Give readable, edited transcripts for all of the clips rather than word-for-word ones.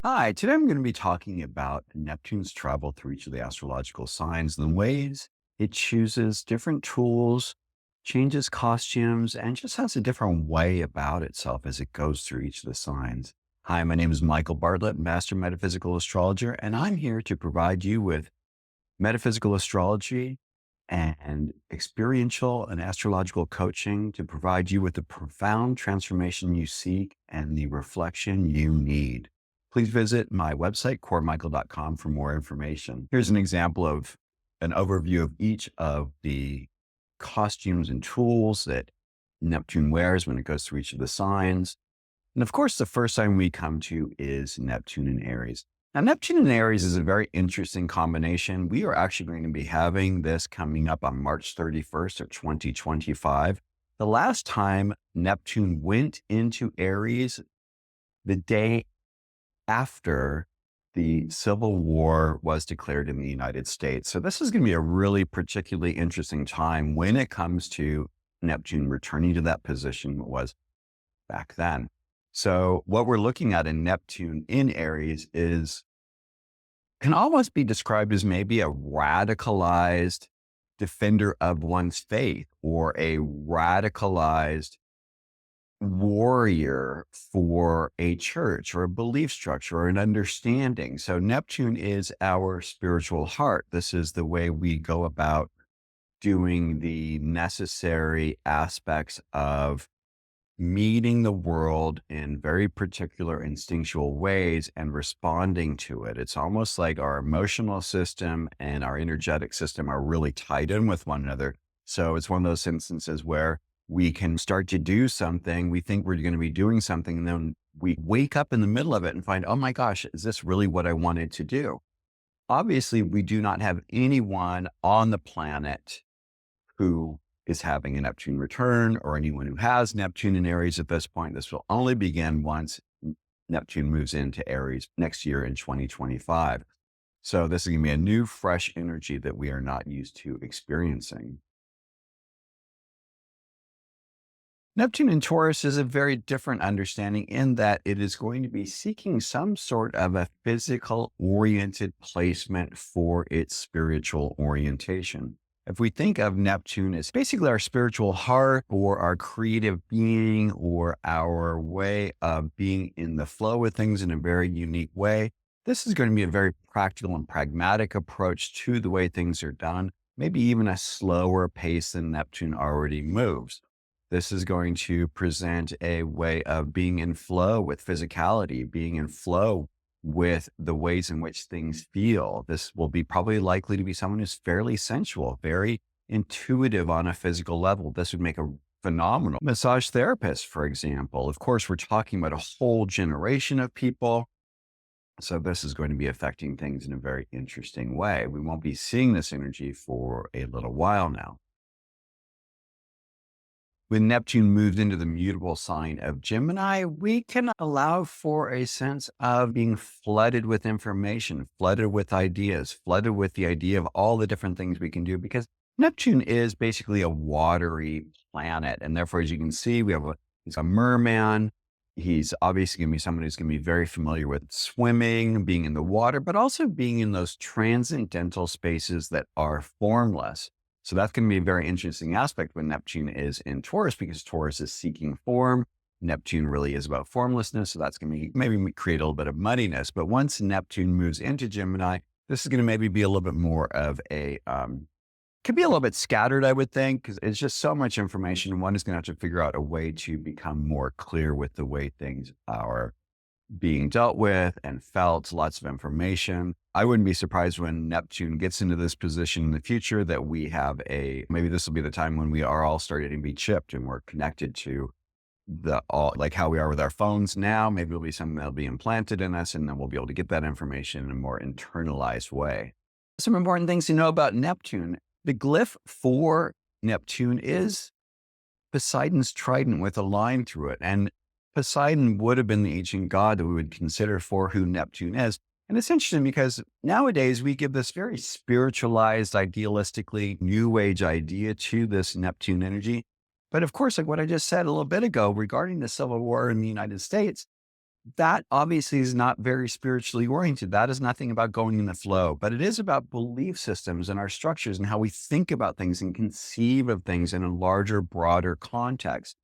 Hi, today I'm going to be talking about Neptune's travel through each of the astrological signs and the ways it chooses different tools, changes costumes, and just has a different way about itself as it goes through each of the signs. Hi, my name is Michael Bartlett, Master Metaphysical Astrologer, and I'm here to provide you with metaphysical astrology and experiential and astrological coaching to provide you with the profound transformation you seek and the reflection you need. Please visit my website, coremichael.com, for more information. Here's an example of an overview of each of the costumes and tools that Neptune wears when it goes through each of the signs. And of course, the first sign we come to is Neptune in Aries. Now, Neptune in Aries is a very interesting combination. We are actually going to be having this coming up on March 31st of 2025. The last time Neptune went into Aries, the day after the Civil War was declared in the United States. So this is going to be a really particularly interesting time when it comes to Neptune returning to that position it was back then. So what we're looking at in Neptune in Aries can almost be described as maybe a radicalized defender of one's faith or a radicalized warrior for a church or a belief structure or an understanding. So Neptune is our spiritual heart. This is the way we go about doing the necessary aspects of meeting the world in very particular instinctual ways and responding to it. It's almost like our emotional system and our energetic system are really tied in with one another. So it's one of those instances where we can start to do something. We think we're going to be doing something, and then we wake up in the middle of it and find, oh my gosh, is this really what I wanted to do? Obviously, we do not have anyone on the planet who is having a Neptune return or anyone who has Neptune in Aries at this point. This will only begin once Neptune moves into Aries next year in 2025. So this is going to be a new, fresh energy that we are not used to experiencing. Neptune in Taurus is a very different understanding in that it is going to be seeking some sort of a physical oriented placement for its spiritual orientation. If we think of Neptune as basically our spiritual heart or our creative being or our way of being in the flow with things in a very unique way, this is going to be a very practical and pragmatic approach to the way things are done, maybe even a slower pace than Neptune already moves. This is going to present a way of being in flow with physicality, being in flow with the ways in which things feel. This will be probably likely to be someone who's fairly sensual, very intuitive on a physical level. This would make a phenomenal massage therapist, for example. Of course, we're talking about a whole generation of people. So this is going to be affecting things in a very interesting way. We won't be seeing this energy for a little while now. When Neptune moved into the mutable sign of Gemini, we can allow for a sense of being flooded with information, flooded with ideas, flooded with the idea of all the different things we can do, because Neptune is basically a watery planet. And therefore, as you can see, he's a merman. He's obviously going to be someone who's going to be very familiar with swimming, being in the water, but also being in those transcendental spaces that are formless. So that's going to be a very interesting aspect when Neptune is in Taurus, because Taurus is seeking form. Neptune really is about formlessness. So that's going to maybe create a little bit of muddiness. But once Neptune moves into Gemini, this is going to maybe be a little bit more of could be a little bit scattered, I would think, because it's just so much information. One is going to have to figure out a way to become more clear with the way things are being dealt with and felt, lots of information. I wouldn't be surprised when Neptune gets into this position in the future that we have maybe this will be the time when we are all starting to be chipped and we're connected to like how we are with our phones now. Maybe it'll be something that'll be implanted in us, and then we'll be able to get that information in a more internalized way. Some important things to know about Neptune. The glyph for Neptune is Poseidon's trident with a line through it. And Poseidon would have been the ancient god that we would consider for who Neptune is. And it's interesting because nowadays we give this very spiritualized, idealistically new age idea to this Neptune energy. But of course, like what I just said a little bit ago regarding the Civil War in the United States, that obviously is not very spiritually oriented. That is nothing about going in the flow, but it is about belief systems and our structures and how we think about things and conceive of things in a larger, broader context.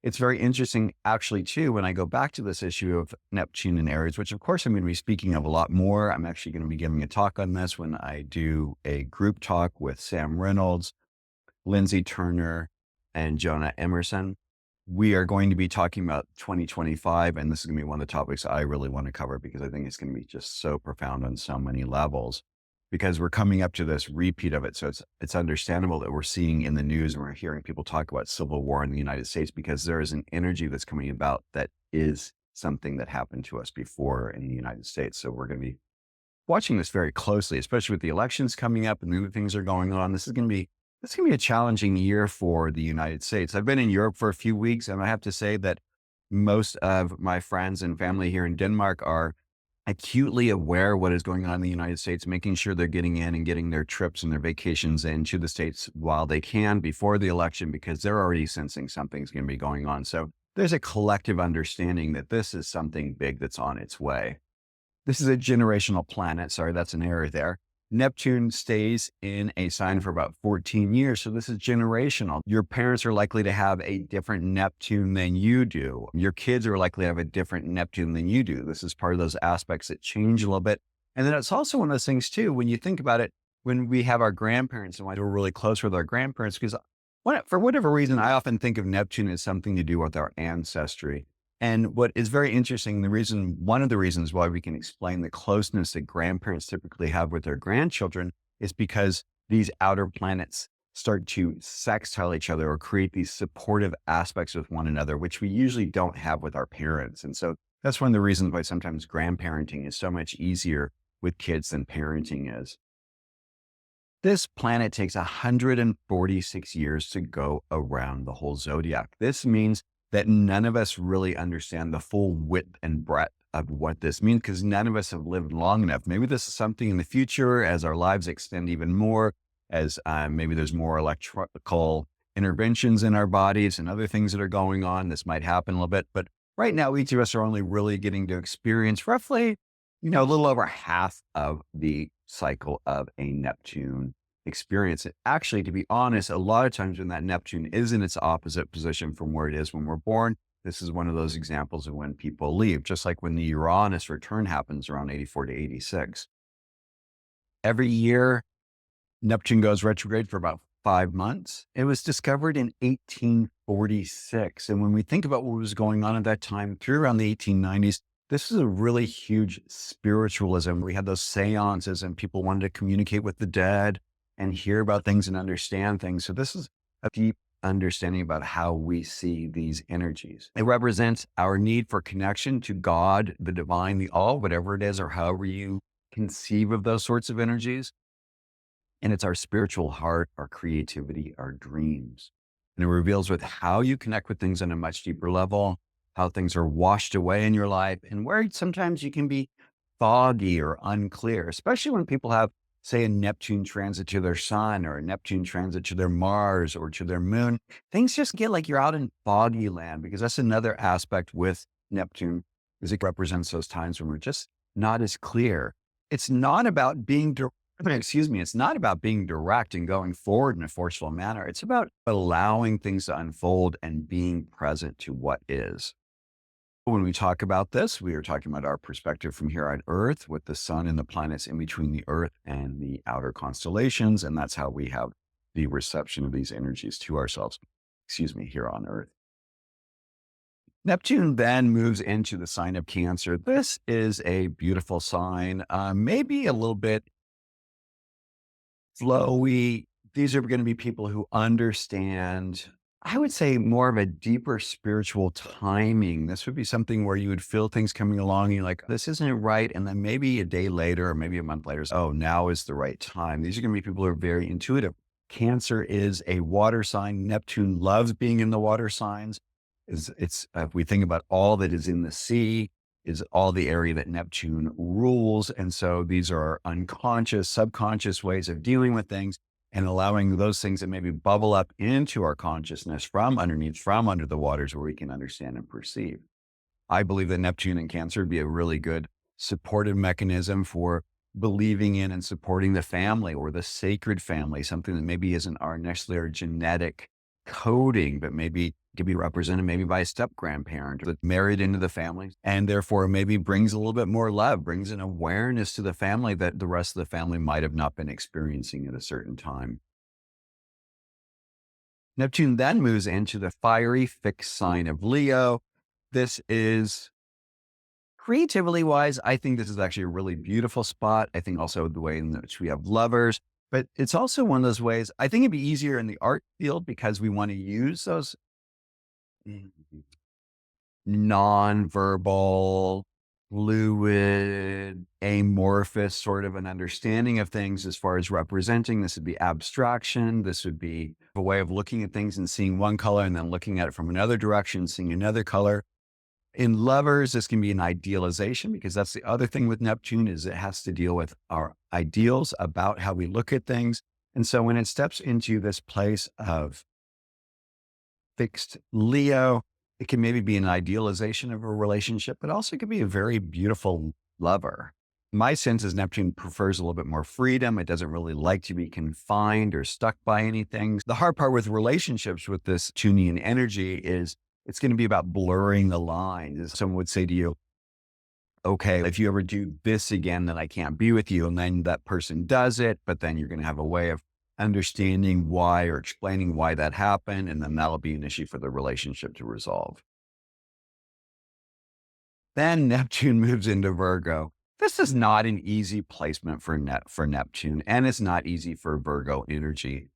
It's very interesting, actually, too, when I go back to this issue of Neptune and Aries, which of course I'm going to be speaking of a lot more. I'm actually going to be giving a talk on this when I do a group talk with Sam Reynolds, Lindsay Turner, and Jonah Emerson. We are going to be talking about 2025, and this is going to be one of the topics I really want to cover because I think it's going to be just so profound on so many levels. Because we're coming up to this repeat of it, so it's understandable that we're seeing in the news and we're hearing people talk about civil war in the United States because there is an energy that's coming about that is something that happened to us before in the United States. So we're going to be watching this very closely, especially with the elections coming up and the other things that are going on. This is going to be a challenging year for the United States. I've been in Europe for a few weeks, and I have to say that most of my friends and family here in Denmark are acutely aware of what is going on in the United States, making sure they're getting in and getting their trips and their vacations into the States while they can before the election, because they're already sensing something's going to be going on. So there's a collective understanding that this is something big that's on its way. This is a generational planet. Sorry, that's an error there. Neptune stays in a sign for about 14 years. So this is generational. Your parents are likely to have a different Neptune than you do. Your kids are likely to have a different Neptune than you do. This is part of those aspects that change a little bit. And then it's also one of those things too, when you think about it, when we have our grandparents and why we're really close with our grandparents, because for whatever reason, I often think of Neptune as something to do with our ancestry. And what is very interesting, one of the reasons why we can explain the closeness that grandparents typically have with their grandchildren is because these outer planets start to sextile each other or create these supportive aspects with one another, which we usually don't have with our parents. And so that's one of the reasons why sometimes grandparenting is so much easier with kids than parenting is. This planet takes 146 years to go around the whole zodiac. This means that none of us really understand the full width and breadth of what this means because none of us have lived long enough. Maybe this is something in the future as our lives extend even more, as maybe there's more electrical interventions in our bodies and other things that are going on. This might happen a little bit. But right now, each of us are only really getting to experience roughly, a little over half of the cycle of a Neptune experience it. Actually, to be honest, a lot of times when that Neptune is in its opposite position from where it is when we're born, this is one of those examples of when people leave, just like when the Uranus return happens around 84 to 86. Every year, Neptune goes retrograde for about 5 months. It was discovered in 1846. And when we think about what was going on at that time through around the 1890s, this is a really huge spiritualism. We had those seances and people wanted to communicate with the dead and hear about things and understand things. So this is a deep understanding about how we see these energies. It represents our need for connection to God, the divine, the all, whatever it is, or however you conceive of those sorts of energies. And it's our spiritual heart, our creativity, our dreams. And it reveals with how you connect with things on a much deeper level, how things are washed away in your life, and where sometimes you can be foggy or unclear, especially when people have, say, a Neptune transit to their sun or a Neptune transit to their Mars or to their moon. Things just get like you're out in foggy land, because that's another aspect with Neptune, is it represents those times when we're just not as clear. It's not about being it's not about being direct and going forward in a forceful manner. It's about allowing things to unfold and being present to what is. When we talk about this, we are talking about our perspective from here on Earth with the sun and the planets in between the Earth and the outer constellations. And that's how we have the reception of these energies to ourselves, here on Earth. Neptune then moves into the sign of Cancer. This is a beautiful sign, maybe a little bit flowy. These are going to be people who understand, I would say, more of a deeper spiritual timing. This would be something where you would feel things coming along and you're like, this isn't right. And then maybe a day later or maybe a month later, oh, now is the right time. These are going to be people who are very intuitive. Cancer is a water sign. Neptune loves being in the water signs. If we think about all that is in the sea, is all the area that Neptune rules. And so these are unconscious, subconscious ways of dealing with things and allowing those things that maybe bubble up into our consciousness from underneath, from under the waters where we can understand and perceive. I believe that Neptune in Cancer would be a really good supportive mechanism for believing in and supporting the family or the sacred family, something that maybe isn't necessarily our genetic coding, but maybe could be represented maybe by a step grandparent that married into the family and therefore maybe brings a little bit more love, brings an awareness to the family that the rest of the family might have not been experiencing at a certain time. Neptune then moves into the fiery fixed sign of Leo. This is creatively wise. I think this is actually a really beautiful spot. I think also the way in which we have lovers, but it's also one of those ways. I think it'd be easier in the art field because we want to use those nonverbal, fluid, amorphous sort of an understanding of things as far as representing. This would be abstraction. This would be a way of looking at things and seeing one color and then looking at it from another direction, seeing another color. In lovers, this can be an idealization because that's the other thing with Neptune is it has to deal with our ideals about how we look at things. And so when it steps into this place of fixed Leo, it can maybe be an idealization of a relationship, but also could be a very beautiful lover. My sense is Neptune prefers a little bit more freedom. It doesn't really like to be confined or stuck by anything. The hard part with relationships with this Tunian energy is it's going to be about blurring the lines. Someone would say to you, okay, if you ever do this again, then I can't be with you. And then that person does it, but then you're going to have a way of understanding why or explaining why that happened. And then that'll be an issue for the relationship to resolve. Then Neptune moves into Virgo. This is not an easy placement for Neptune, and it's not easy for Virgo energy.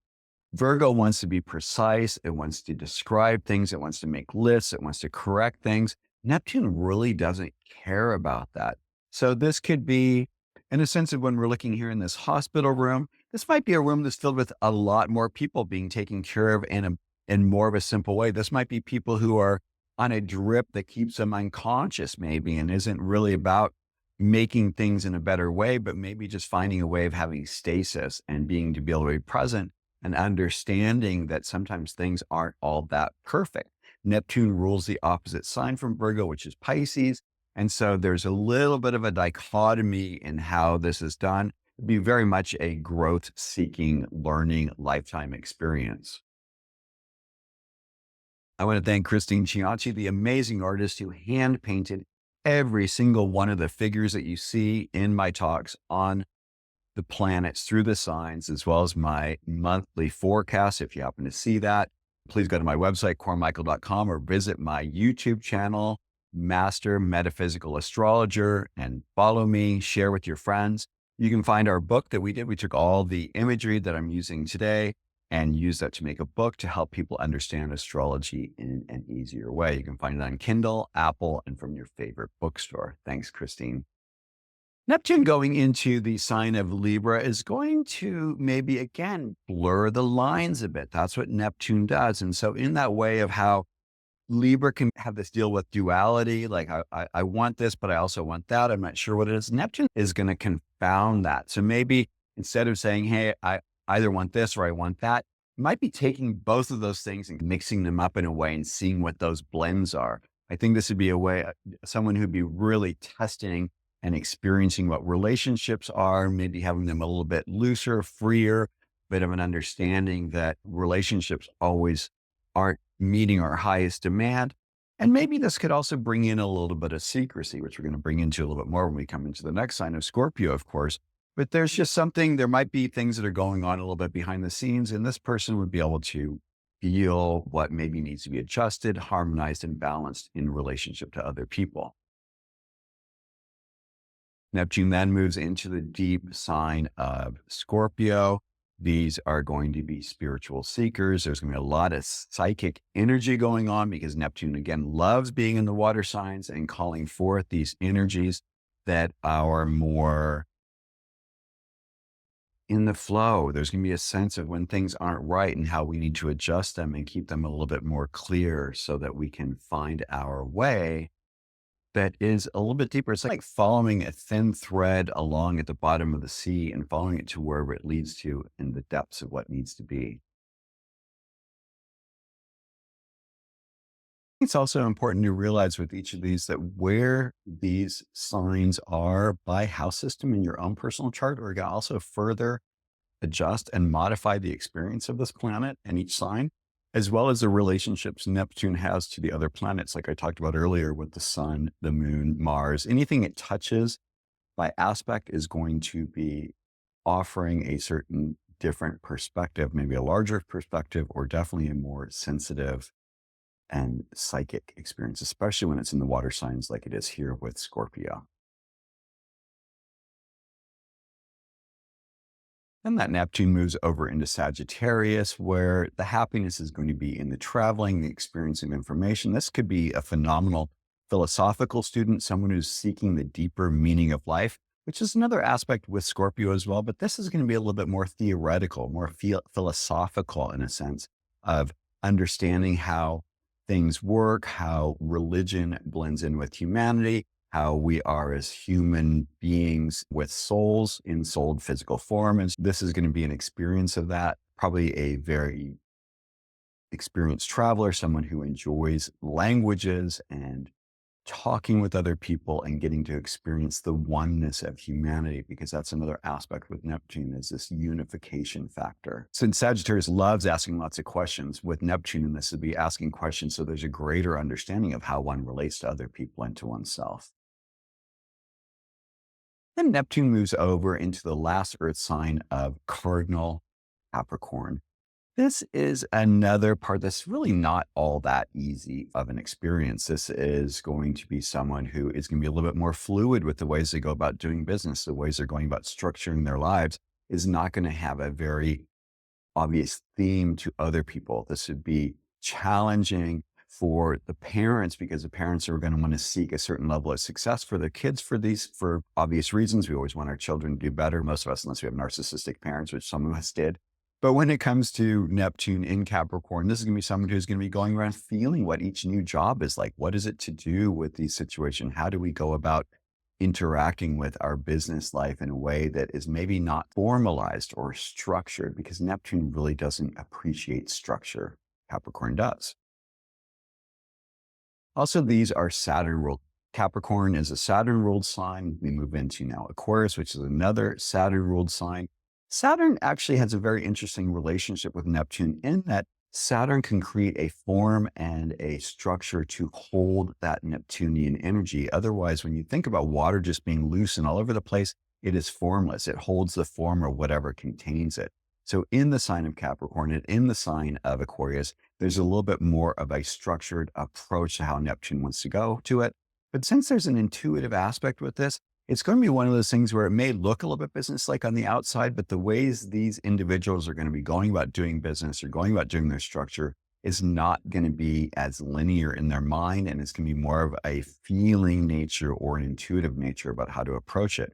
Virgo wants to be precise. It wants to describe things. It wants to make lists. It wants to correct things. Neptune really doesn't care about that. So this could be, in a sense of when we're looking here in this hospital room, this might be a room that's filled with a lot more people being taken care of in more of a simple way. This might be people who are on a drip that keeps them unconscious maybe and isn't really about making things in a better way, but maybe just finding a way of having stasis and being to be able to be present and understanding that sometimes things aren't all that perfect. Neptune rules the opposite sign from Virgo, which is Pisces. And so there's a little bit of a dichotomy in how this is done. It'd be very much a growth seeking, learning lifetime experience. I want to thank Christine Cianci, the amazing artist who hand painted every single one of the figures that you see in my talks on the planets through the signs, as well as my monthly forecast. If you happen to see that, please go to my website, cormichael.com, or visit my YouTube channel, Master Metaphysical Astrologer, and follow me, share with your friends. You can find our book that we did. We took all the imagery that I'm using today and use that to make a book to help people understand astrology in an easier way. You can find it on Kindle, Apple, and from your favorite bookstore. Thanks, Christine. Neptune going into the sign of Libra is going to maybe again blur the lines a bit. That's what Neptune does. And so in that way of how Libra can have this deal with duality, like I want this, but I also want that. I'm not sure what it is. Neptune is going to confound that. So maybe instead of saying, hey, I either want this or I want that, you might be taking both of those things and mixing them up in a way and seeing what those blends are. I think this would be a way, someone who'd be really testing and experiencing what relationships are, maybe having them a little bit looser, freer, bit of an understanding that relationships always aren't meeting our highest demand. And maybe this could also bring in a little bit of secrecy, which we're going to bring into a little bit more when we come into the next sign of Scorpio, of course. But there's just something, there might be things that are going on a little bit behind the scenes, and this person would be able to feel what maybe needs to be adjusted, harmonized, and balanced in relationship to other people. Neptune then moves into the deep sign of Scorpio. These are going to be spiritual seekers. There's going to be a lot of psychic energy going on because Neptune, again, loves being in the water signs and calling forth these energies that are more in the flow. There's going to be a sense of when things aren't right and how we need to adjust them and keep them a little bit more clear so that we can find our way that is a little bit deeper. It's like following a thin thread along at the bottom of the sea and following it to wherever it leads to in the depths of what needs to be. It's also important to realize with each of these that where these signs are by house system in your own personal chart, or can also further adjust and modify the experience of this planet and each sign, as well as the relationships Neptune has to the other planets, like I talked about earlier with the sun, the moon, Mars. Anything it touches by aspect is going to be offering a certain different perspective, maybe a larger perspective, or definitely a more sensitive and psychic experience, especially when it's in the water signs like it is here with Scorpio. And that Neptune moves over into Sagittarius, where the happiness is going to be in the traveling, the experience of information. This could be a phenomenal philosophical student, someone who's seeking the deeper meaning of life, which is another aspect with Scorpio as well. But this is going to be a little bit more theoretical, more philosophical in a sense of understanding how things work, how religion blends in with humanity, how we are as human beings with souls in souled physical form. And this is going to be an experience of that, probably a very experienced traveler, someone who enjoys languages and talking with other people and getting to experience the oneness of humanity, because that's another aspect with Neptune is this unification factor. Since Sagittarius loves asking lots of questions, with Neptune in this would be asking questions so there's a greater understanding of how one relates to other people and to oneself. Then Neptune moves over into the last Earth sign of Cardinal Capricorn. This is another part that's really not all that easy of an experience. This is going to be someone who is going to be a little bit more fluid with the ways they go about doing business, the ways they're going about structuring their lives is not going to have a very obvious theme to other people. This would be challenging for the parents because the parents are going to want to seek a certain level of success for their kids for obvious reasons. We always want our children to do better. Most of us, unless we have narcissistic parents, which some of us did. But when it comes to Neptune in Capricorn, this is going to be someone who's going to be going around feeling what each new job is like. What is it to do with these situations? How do we go about interacting with our business life in a way that is maybe not formalized or structured? Because Neptune really doesn't appreciate structure. Capricorn does. Also, these are Saturn ruled. Capricorn is a Saturn ruled sign. We move into now Aquarius, which is another Saturn ruled sign. Saturn actually has a very interesting relationship with Neptune in that Saturn can create a form and a structure to hold that Neptunian energy. Otherwise, when you think about water just being loose and all over the place, it is formless. It holds the form or whatever contains it. So in the sign of Capricorn and in the sign of Aquarius, there's a little bit more of a structured approach to how Neptune wants to go to it. But since there's an intuitive aspect with this, it's going to be one of those things where it may look a little bit business-like on the outside, but the ways these individuals are going to be going about doing business or going about doing their structure is not going to be as linear in their mind. And it's going to be more of a feeling nature or an intuitive nature about how to approach it.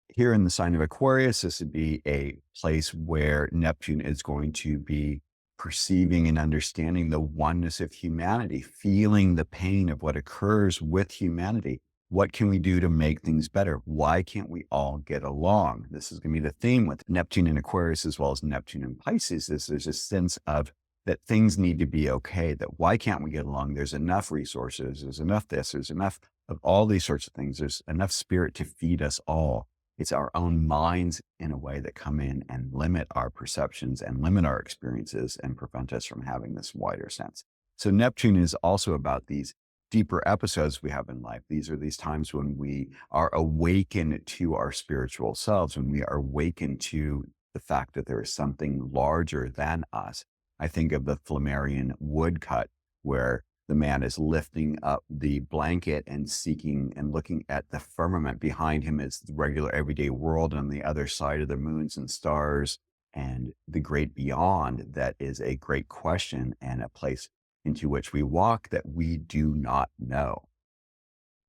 Here in the sign of Aquarius, this would be a place where Neptune is going to be perceiving and understanding the oneness of humanity, feeling the pain of what occurs with humanity. What can we do to make things better? Why can't we all get along? This is going to be the theme with Neptune in Aquarius as well as Neptune in Pisces. There's a sense of that things need to be okay, that why can't we get along? There's enough resources, there's enough this, there's enough of all these sorts of things. There's enough spirit to feed us all. It's our own minds in a way that come in and limit our perceptions and limit our experiences and prevent us from having this wider sense. So Neptune is also about these deeper episodes we have in life. These are these times when we are awakened to our spiritual selves, when we are awakened to the fact that there is something larger than us. I think of the Flammarion woodcut, where the man is lifting up the blanket and seeking and looking at the firmament. Behind him is the regular everyday world. And on the other side of the moons and stars and the great beyond, that is a great question and a place into which we walk that we do not know.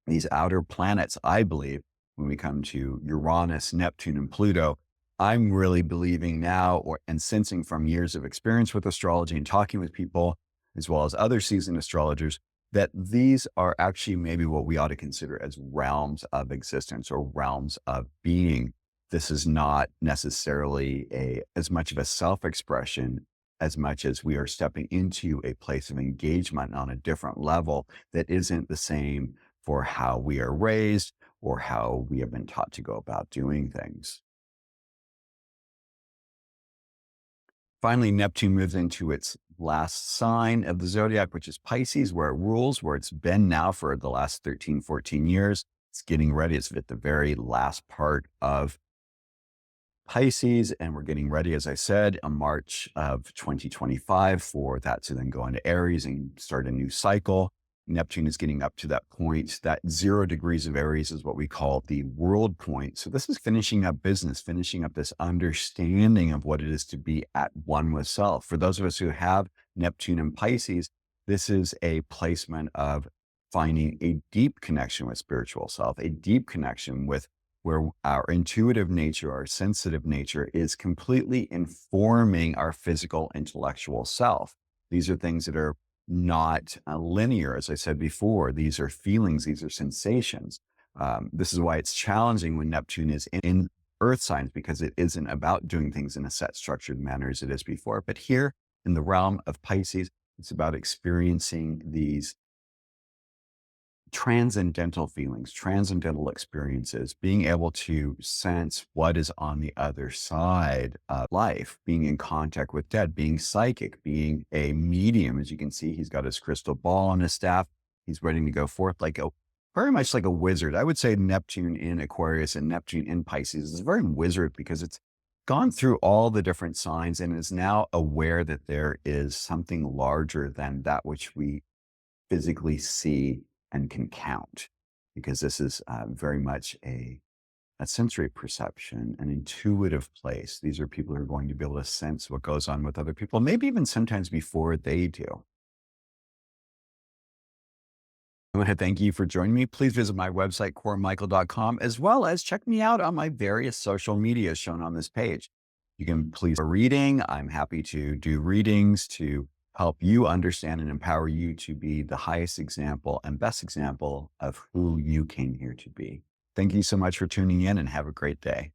These outer planets, I believe, when we come to Uranus, Neptune, and Pluto, I'm really believing now and sensing from years of experience with astrology and talking with people, as well as other seasoned astrologers, that these are actually maybe what we ought to consider as realms of existence or realms of being. This is not necessarily as much of a self-expression as much as we are stepping into a place of engagement on a different level that isn't the same for how we are raised or how we have been taught to go about doing things. Finally, Neptune moves into its last sign of the zodiac, which is Pisces, where it rules, where it's been now for the last 13, 14 years. It's getting ready. It's at the very last part of Pisces, and we're getting ready, as I said, on March of 2025 for that to then go into Aries and start a new cycle. Neptune is getting up to that point. That 0 degrees of Aries is what we call the world point. So this is finishing up business, finishing up this understanding of what it is to be at one with self. For those of us who have Neptune and Pisces, this is a placement of finding a deep connection with spiritual self, a deep connection with where our intuitive nature, our sensitive nature is completely informing our physical, intellectual self. These are things that are not linear, as I said before. These are feelings, these are sensations. This is why it's challenging when Neptune is in earth signs, because it isn't about doing things in a set, structured manner as it is before. But here in the realm of Pisces, it's about experiencing these transcendental feelings, transcendental experiences, being able to sense what is on the other side of life, being in contact with dead, being psychic, being a medium. As you can see, he's got his crystal ball on his staff. He's ready to go forth very much like a wizard. I would say Neptune in Aquarius and Neptune in Pisces is very wizard because it's gone through all the different signs and is now aware that there is something larger than that which we physically see and can count, because this is very much a sensory perception, an intuitive place. These are people who are going to be able to sense what goes on with other people, maybe even sometimes before they do. I want to thank you for joining me. Please visit my website, coremichael.com, as well as check me out on my various social media shown on this page. You can please a reading. I'm happy to do readings to help you understand and empower you to be the highest example and best example of who you came here to be. Thank you so much for tuning in and have a great day.